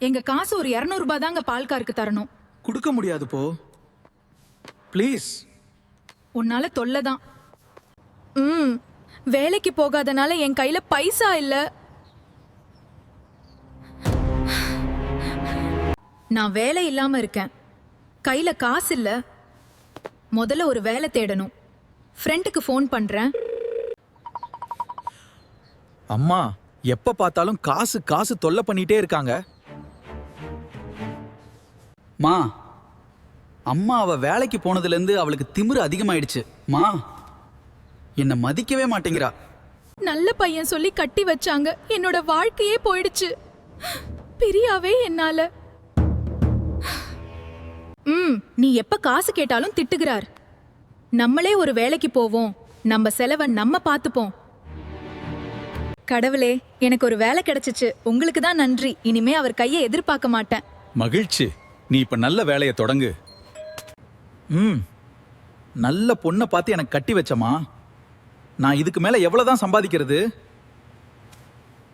எங்க காசு ஒரு 200 ரூபாய் தாங்க பால்காருக்கு தரணும். கொடுக்க முடியாது போ ப்ளீஸ். உன்னால தொல்லதான். வேலைக்கு போகாதனால என் கையில பைசா இல்ல. நான் வேலை இல்லாம இருக்கேன். கையில காசு இல்ல. முதல்ல ஒரு வேலை தேடணும். ஃப்ரெண்டுக்கு ஃபோன் பண்றேன். அம்மா எப்ப பார்த்தாலும் காசு காசு தொல்லை பண்ணிட்டே இருக்காங்க. மா, அம்மா அவ வேலைக்கு போனதுல இருந்து அவளுக்கு திமிரு அதிகமாயிடுச்சு. மா, என்ன மதிக்கவே மாட்டேங்கிறா. நல்ல பையன் சொல்லி கட்டி வச்சாங்க. என்னோட வாழ்க்கையே போயிடுச்சு. பிரியாவே என்னால. நீ எப்ப காசு கேட்டாலும் திட்டுகிறார். நம்மளே ஒரு வேலைக்கு போவோம். நம்ம செலவை நம்ம பார்த்துப்போம். கடவுளே, எனக்கு ஒரு வேலை கிடைச்சிச்சு. உங்களுக்கு தான் நன்றி. இனிமே அவர் கையை எதிர்பார்க்க மாட்டேன். மகிழ்ச்சி. நீ இப்ப நல்ல வேலையை தொடங்கு. நல்ல பொண்ணை பார்த்து எனக்கு கட்டி வச்சமா. நான் இதுக்கு மேல எவ்வளவுதான் சம்பாதிக்கிறது?